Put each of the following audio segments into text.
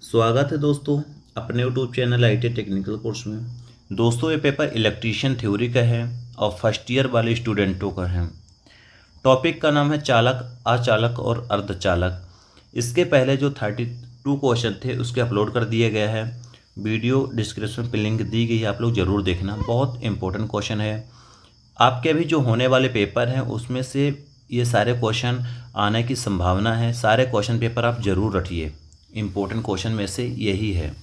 स्वागत है दोस्तों अपने YouTube channel IT technical course में। दोस्तों ये पेपर इलेक्ट्रीशियन थ्योरी का है और फर्स्ट ईयर वाले स्टूडेंटों का है। टॉपिक का नाम है चालक, अचालक और अर्धचालक। इसके पहले जो 32 क्वेश्चन थे उसके अपलोड कर दिया गया है। वीडियो डिस्क्रिप्शन पे लिंक दी गई है, आप लोग ज़रूर देखना। बहुत इंपॉर्टेंट क्वेश्चन है। आपके अभी जो होने वाले पेपर हैं उसमें से ये सारे क्वेश्चन आने की संभावना है। सारे क्वेश्चन पेपर आप ज़रूर रखिए, इम्पोर्टेंट क्वेश्चन में से यही है।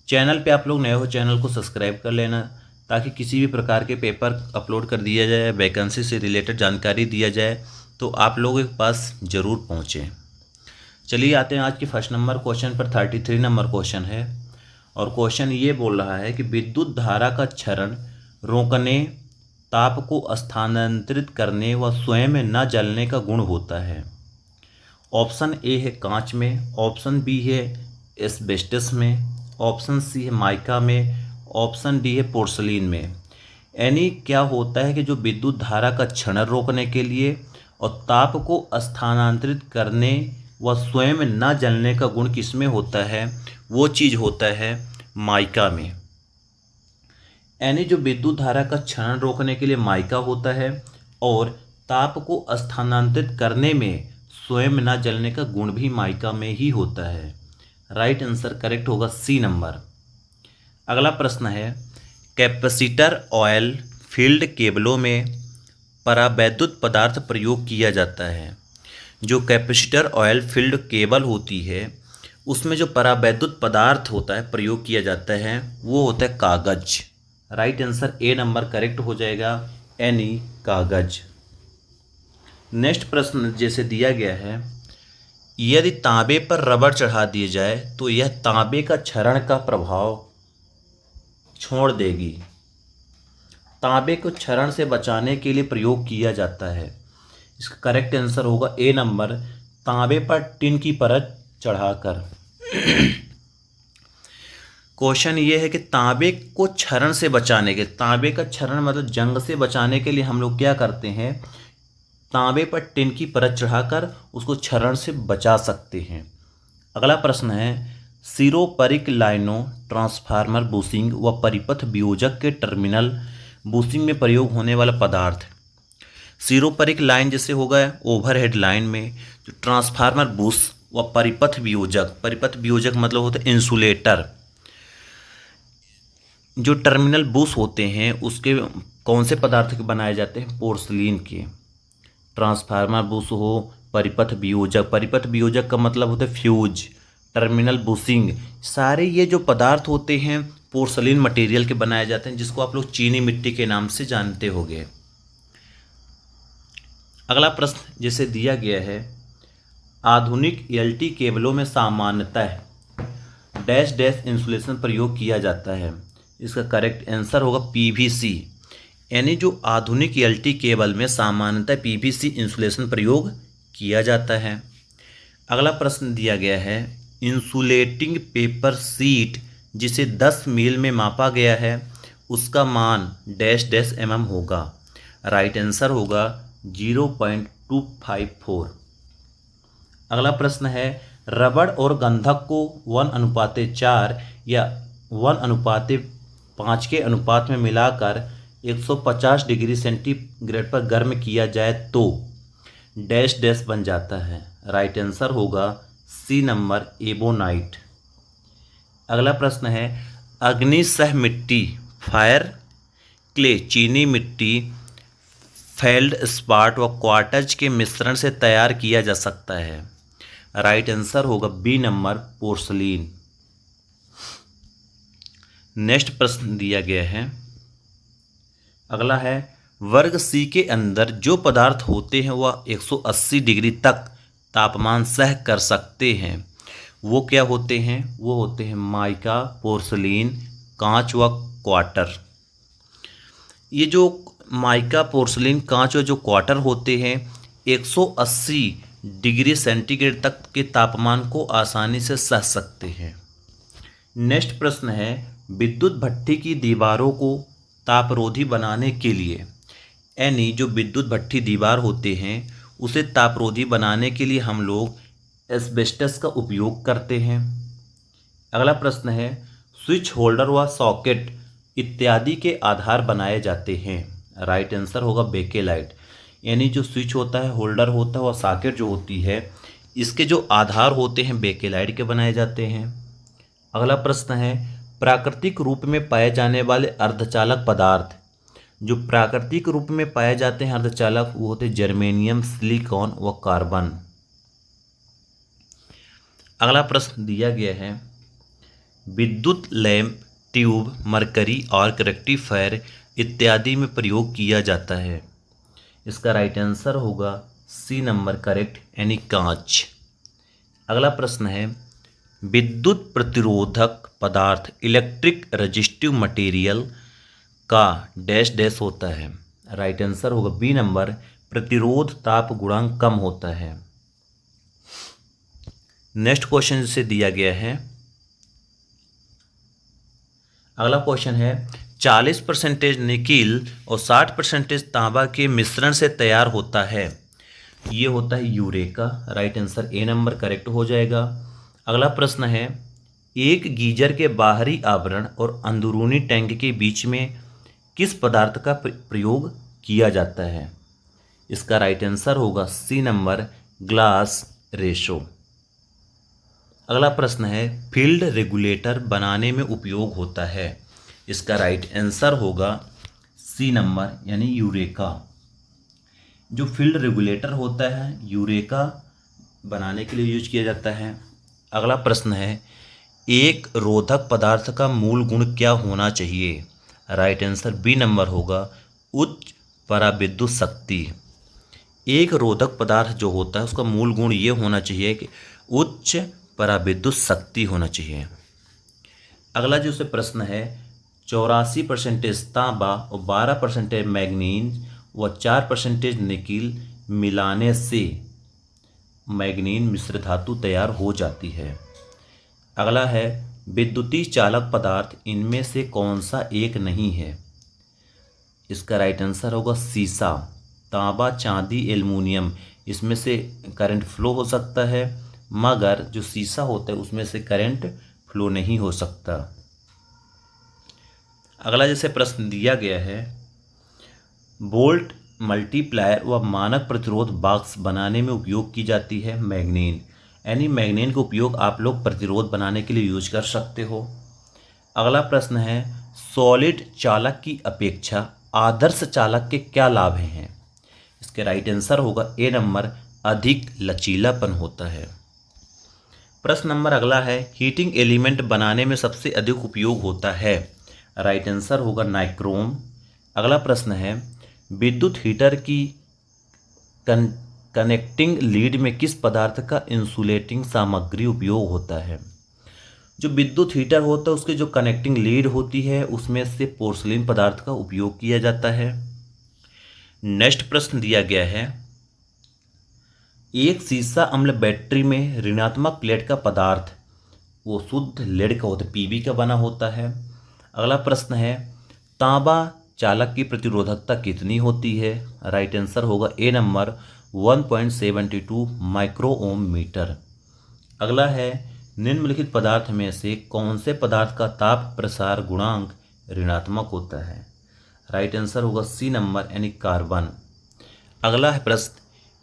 चैनल पे आप लोग नए हो, चैनल को सब्सक्राइब कर लेना ताकि किसी भी प्रकार के पेपर अपलोड कर दिया जाए, वैकेंसी से रिलेटेड जानकारी दिया जाए तो आप लोगों के पास ज़रूर पहुँचे। चलिए आते हैं आज के फर्स्ट नंबर क्वेश्चन पर। 33 नंबर क्वेश्चन है और क्वेश्चन ये बोल रहा है कि विद्युत धारा का क्षरण रोकने, ताप को स्थानांतरित करने व स्वयं न जलने का गुण होता है। ऑप्शन ए है कांच में, ऑप्शन बी है एस्बेस्टस में, ऑप्शन सी है माइका में, ऑप्शन डी है पोर्सलीन में। यानी क्या होता है कि जो विद्युत धारा का क्षरण रोकने के लिए और ताप को स्थानांतरित करने व स्वयं न जलने का गुण किसमें होता है, वो चीज़ होता है माइका में। यानी जो विद्युत धारा का क्षरण रोकने के लिए माइका होता है और ताप को स्थानांतरित करने में स्वयं न जलने का गुण भी माइका में ही होता है। राइट आंसर करेक्ट होगा सी नंबर। अगला प्रश्न है, कैपेसिटर ऑयल फील्ड केबलों में परावैद्युत पदार्थ प्रयोग किया जाता है। जो कैपेसिटर ऑयल फील्ड केबल होती है उसमें जो परावैद्युत पदार्थ होता है प्रयोग किया जाता है वो होता है कागज। Right answer A number correct हो जाएगा, यानी कागज। नेक्स्ट प्रश्न जैसे दिया गया है, यदि तांबे पर रबड़ चढ़ा दिए जाए तो यह तांबे का क्षरण का प्रभाव छोड़ देगी। तांबे को क्षरण से बचाने के लिए प्रयोग किया जाता है। इसका करेक्ट आंसर होगा ए नंबर, तांबे पर टिन की परत चढ़ाकर। क्वेश्चन ये है कि तांबे को क्षरण से बचाने के, तांबे का क्षरण मतलब जंग से बचाने के लिए हम लोग क्या करते हैं, तांबे पर टिन की परत चढ़ाकर उसको क्षरण से बचा सकते हैं। अगला प्रश्न है, सिरोपरिक लाइनों, ट्रांसफार्मर बूसिंग व परिपथ वियोजक के टर्मिनल बूसिंग में प्रयोग होने वाला पदार्थ। सिरोपरिक लाइन जैसे होगा ओवरहेड लाइन में, जो ट्रांसफार्मर बूस व परिपथ वियोजक, परिपथ वियोजक मतलब होता है इंसुलेटर। जो टर्मिनल बूस होते हैं उसके कौन से पदार्थ के बनाए जाते हैं, पोर्सलीन के। ट्रांसफार्मर बूस हो, परिपथ वियोजक, परिपथ वियोजक का मतलब होता है फ्यूज, टर्मिनल बूसिंग, सारे ये जो पदार्थ होते हैं पोर्सलीन मटेरियल के बनाए जाते हैं, जिसको आप लोग चीनी मिट्टी के नाम से जानते होंगे। अगला प्रश्न जैसे दिया गया है, आधुनिक एलटी केबलों में सामान्यतः डैश डैश इंसुलेशन प्रयोग किया जाता है। इसका करेक्ट आंसर होगा पीवीसी। यानी जो आधुनिक एलटी केबल में सामान्यतः पीवीसी इंसुलेशन प्रयोग किया जाता है। अगला प्रश्न दिया गया है, इंसुलेटिंग पेपर सीट जिसे 10 मील में मापा गया है उसका मान डैश डैश mm होगा। राइट आंसर होगा 0.254। अगला प्रश्न है, रबड़ और गंधक को 1:4 या 1:5 के अनुपात में मिलाकर 150 डिग्री सेंटीग्रेड पर गर्म किया जाए तो डैश डैश बन जाता है। राइट आंसर होगा सी नंबर, एबोनाइट। अगला प्रश्न है, अग्निसह मिट्टी, फायर क्ले, चीनी मिट्टी, फेल्डस्पाट व क्वार्ट्ज के मिश्रण से तैयार किया जा सकता है। राइट आंसर होगा बी नंबर, पोर्सलीन। नेक्स्ट प्रश्न दिया गया है, अगला है, वर्ग सी के अंदर जो पदार्थ होते हैं वह 180 डिग्री तक तापमान सह कर सकते हैं, वो क्या होते हैं, वो होते हैं माइका, पोर्सलीन, कांच व क्वार्टर। ये जो माइका, पोर्सलीन, कांच व जो क्वार्टर होते हैं 180 डिग्री सेंटीग्रेड तक के तापमान को आसानी से सह सकते हैं। नेक्स्ट प्रश्न है, विद्युत भट्ठी की दीवारों को तापरोधी बनाने के लिए, यानी जो विद्युत भट्ठी दीवार होते हैं उसे तापरोधी बनाने के लिए हम लोग एस्बेस्टस का उपयोग करते हैं। अगला प्रश्न है स्विच होल्डर व सॉकेट इत्यादि के आधार बनाए जाते हैं। राइट आंसर होगा बेकेलाइट। यानी जो स्विच होता है, होल्डर होता है, और सॉकेट जो होती है, इसके जो आधार होते हैं बेकेलाइट के बनाए जाते हैं। अगला प्रश्न है प्राकृतिक रूप में पाए जाने वाले अर्धचालक पदार्थ। जो प्राकृतिक रूप में पाए जाते हैं अर्धचालक वो होते हैं जर्मेनियम, सिलिकॉन व कार्बन। अगला प्रश्न दिया गया है विद्युत लैंप, ट्यूब, मरकरी और रेक्टिफायर इत्यादि में प्रयोग किया जाता है। इसका राइट आंसर होगा सी नंबर करेक्ट, यानी कांच। अगला प्रश्न है विद्युत प्रतिरोधक पदार्थ इलेक्ट्रिक रेजिस्टिव मटेरियल का डैश डैश होता है। राइट आंसर होगा बी नंबर, प्रतिरोध ताप गुणांक कम होता है। नेक्स्ट क्वेश्चन जिसे दिया गया है, अगला क्वेश्चन है 40% निकिल और 60% तांबा के मिश्रण से तैयार होता है। ये होता है eureka. Right answer A number correct हो जाएगा। अगला प्रश्न है एक गीजर के बाहरी आवरण और अंदरूनी टैंक के बीच में किस पदार्थ का प्रयोग किया जाता है। इसका राइट आंसर होगा सी नंबर ग्लास रेशो। अगला प्रश्न है फील्ड रेगुलेटर बनाने में उपयोग होता है। इसका राइट आंसर होगा सी नंबर, यानी यूरेका। जो फील्ड रेगुलेटर होता है यूरेका बनाने के लिए यूज किया जाता है। अगला प्रश्न है एक रोधक पदार्थ का मूल गुण क्या होना चाहिए। राइट आंसर बी नंबर होगा उच्च पराविद्युत शक्ति। एक रोधक पदार्थ जो होता है उसका मूल गुण ये होना चाहिए कि उच्च पराविद्युत शक्ति होना चाहिए। अगला जो से प्रश्न है 84% तांबा और 12% मैग्नीज व 4% निकिल मिलाने से मैग्नीन मिश्र धातु तैयार हो जाती है। अगला है विद्युतीय चालक पदार्थ इनमें से कौन सा एक नहीं है। इसका राइट आंसर होगा सीसा। तांबा, चांदी, एल्युमिनियम इसमें से करंट फ्लो हो सकता है, मगर जो सीसा होता है उसमें से करंट फ्लो नहीं हो सकता। अगला जैसे प्रश्न दिया गया है बोल्ट, मल्टीप्लायर व मानक प्रतिरोध बॉक्स बनाने में उपयोग की जाती है मैग्नीन। यानी मैग्नीन का उपयोग आप लोग प्रतिरोध बनाने के लिए यूज कर सकते हो। अगला प्रश्न है सॉलिड चालक की अपेक्षा आदर्श चालक के क्या लाभ हैं। इसके राइट आंसर होगा ए नंबर, अधिक लचीलापन होता है। प्रश्न नंबर अगला है हीटिंग एलिमेंट बनाने में सबसे अधिक उपयोग होता है। राइट आंसर होगा नाइक्रोम। अगला प्रश्न है विद्युत हीटर की कनेक्टिंग लीड में किस पदार्थ का इंसुलेटिंग सामग्री उपयोग होता है। जो विद्युत हीटर होता है उसके जो कनेक्टिंग लीड होती है उसमें से पोर्सिलिन पदार्थ का उपयोग किया जाता है। नेक्स्ट प्रश्न दिया गया है एक सीसा अम्ल बैटरी में ऋणात्मक प्लेट का पदार्थ वो शुद्ध लेड का होता है, पीबी का बना होता है। अगला प्रश्न है तांबा चालक की प्रतिरोधकता कितनी होती है। राइट आंसर होगा ए नंबर 1.72 माइक्रो ओम मीटर। अगला है निम्नलिखित पदार्थ में से कौन से पदार्थ का ताप प्रसार गुणांक ऋणात्मक होता है। राइट आंसर होगा सी नंबर, यानी कार्बन। अगला है प्रश्न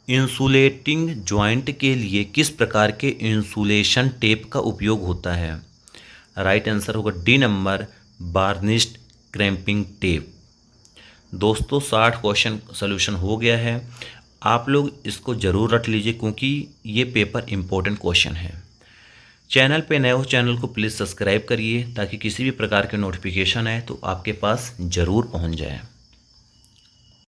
इंसुलेटिंग जॉइंट के लिए किस प्रकार के इंसुलेशन टेप का उपयोग होता है। राइट आंसर होगा डी नंबर, वार्निश्ड क्रैम्पिंग टेप। दोस्तों 60 क्वेश्चन सोल्यूशन हो गया है। आप लोग इसको ज़रूर रट लीजिए क्योंकि ये पेपर इम्पोर्टेंट क्वेश्चन है। चैनल पे नए हो चैनल को प्लीज़ सब्सक्राइब करिए ताकि किसी भी प्रकार के नोटिफिकेशन आए तो आपके पास ज़रूर पहुंच जाए।